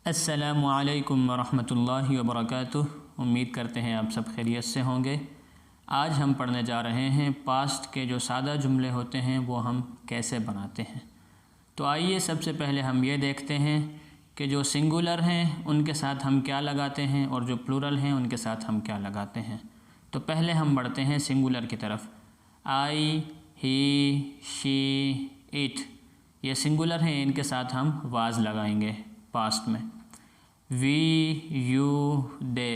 अस्सलामु अलैकुम वरहमतुल्लाहि वबरकातुह। उम्मीद करते हैं आप सब खैरियत से होंगे। आज हम पढ़ने जा रहे हैं पास्ट के जो सादा जुमले होते हैं वो हम कैसे बनाते हैं। तो आइए सबसे पहले हम ये देखते हैं कि जो सिंगुलर हैं उनके साथ हम क्या लगाते हैं और जो प्लूरल हैं उनके साथ हम क्या लगाते हैं। तो पहले हम बढ़ते हैं सिंगुलर की तरफ। आई, ही, शी, इट, ये सिंगुलर हैं, इनके साथ हम वाज लगाएंगे पास्ट में। वी, यू, दे,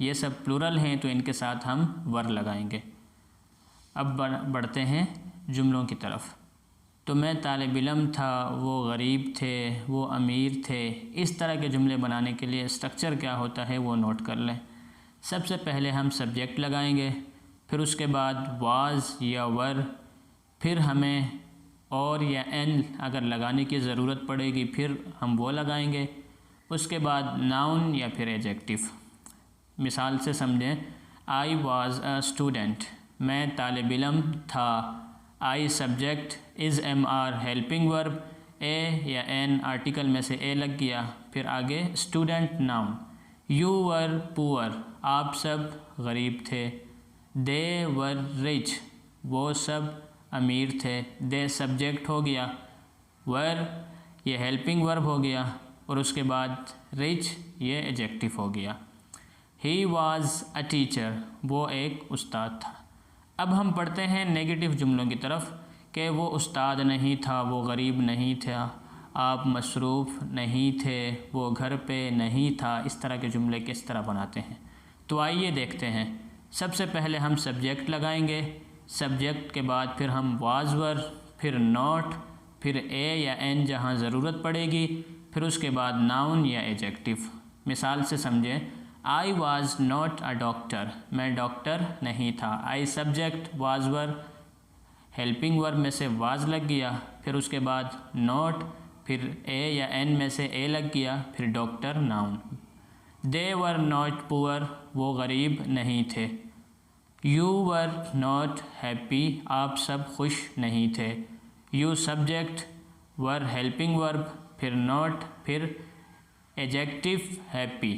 ये सब प्लूरल हैं तो इनके साथ हम वर लगाएंगे। अब बढ़ते हैं जुमलों की तरफ। तो मैं तालिब इल्म था, वो गरीब थे, वो अमीर थे। इस तरह के जुमले बनाने के लिए स्ट्रक्चर क्या होता है वो नोट कर लें। सबसे पहले हम सब्जेक्ट लगाएंगे, फिर उसके बाद वाज या वर, फिर हमें और या एन अगर लगाने की ज़रूरत पड़ेगी फिर हम वो लगाएंगे। उसके बाद नाउन या फिर एडजेक्टिव। मिसाल से समझें, आई वाज अ स्टूडेंट, मैं तालिब इल्म था। I subject, is am are helping verb, a या एन आर्टिकल में से ए लग गया, फिर आगे student noun. You were poor, आप सब गरीब थे। दे वर रिच, वो सब अमीर थे। दे सब्जेक्ट हो गया, वर ये हेल्पिंग वर्ब हो गया और उसके बाद रिच ये एडजेक्टिव हो गया। ही वाज अ टीचर, वो एक उस्ताद था। अब हम पढ़ते हैं नेगेटिव जुमलों की तरफ कि वो उस्ताद नहीं था, वो गरीब नहीं था, आप मसरूफ़ नहीं थे, वो घर पे नहीं था। इस तरह के जुमले किस तरह बनाते हैं तो आइए देखते हैं। सबसे पहले हम सब्जेक्ट लगाएंगे, सब्जेक्ट के बाद फिर हम वाज वर, फिर नॉट, फिर ए या एन जहाँ ज़रूरत पड़ेगी, फिर उसके बाद नाउन या एडजेक्टिव। मिसाल से समझें, I was not a doctor, मैं डॉक्टर नहीं था। I subject, was were, helping verb में से वाज लग गया, फिर उसके बाद नॉट, फिर ए या एन में से ए लग गया, फिर doctor noun. They were not poor, वो गरीब नहीं थे। यू वर नॉट हैप्पी, आप सब खुश नहीं थे। You subject, were helping verb, फिर नॉट, फिर adjective happy.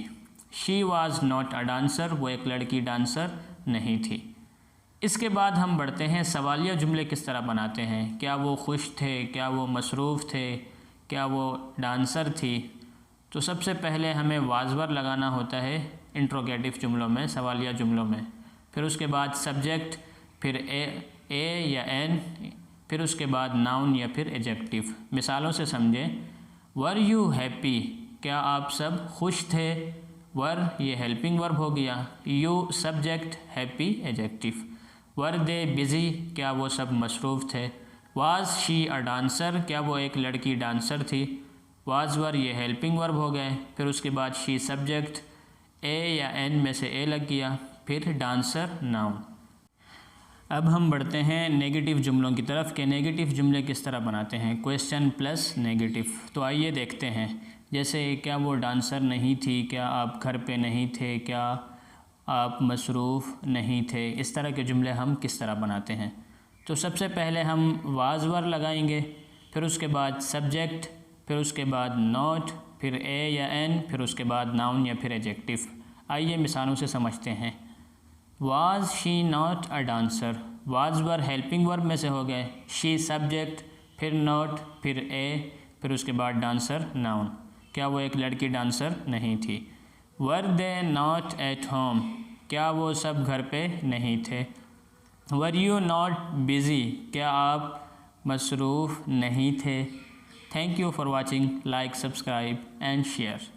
She was not a dancer, वो एक लड़की डांसर नहीं थी। इसके बाद हम बढ़ते हैं सवालिया जुमले किस तरह बनाते हैं। क्या वो खुश थे, क्या वो मसरूफ़ थे, क्या वो डांसर थी। तो सबसे पहले हमें वाजवर लगाना होता है इंट्रोगेटिव जुमलों में, सवालिया जुमलों में। फिर उसके बाद सब्जेक्ट, फिर ए या एन, फिर उसके बाद नाउन या फिर एडजेक्टिव। मिसालों से समझें, वर यू हैप्पी, क्या आप सब खुश थे। वर ये हेल्पिंग वर्ब हो गया, you subject, happy adjective. Were they busy, क्या वो सब मसरूफ़ थे। वाज शी अ डांसर, क्या वो एक लड़की डांसर थी। वाज वर ये हेल्पिंग वर्ब हो गए, फिर उसके बाद शी सब्जेक्ट, ए या एन में से ए लग गया, फिर डांसर नाउन। अब हम बढ़ते हैं नेगेटिव जुमलों की तरफ कि नेगेटिव जुमले किस तरह बनाते हैं, क्वेश्चन प्लस नेगेटिव। तो आइए देखते हैं। जैसे क्या वो डांसर नहीं थी, क्या आप घर पे नहीं थे, क्या आप मसरूफ़ नहीं थे। इस तरह के जुमले हम किस तरह बनाते हैं। तो सबसे पहले हम वाज वर लगाएंगे, फिर उसके बाद सब्जेक्ट, फिर उसके बाद नॉट, फिर ए या एन, फिर उसके बाद नाउन या फिर एडजेक्टिव। आइए मिसालों से समझते हैं। Was she not a dancer, was were helping verb में से हो गए, शी सब्जेक्ट, फिर नॉट, फिर ए, फिर उसके बाद डांसर नाउन। क्या वो एक लड़की डांसर नहीं थी। वर दे नॉट एट होम, क्या वो सब घर पे नहीं थे। वर यू नॉट बिज़ी, क्या आप मसरूफ़ नहीं थे। Thank you for watching, like, subscribe and share.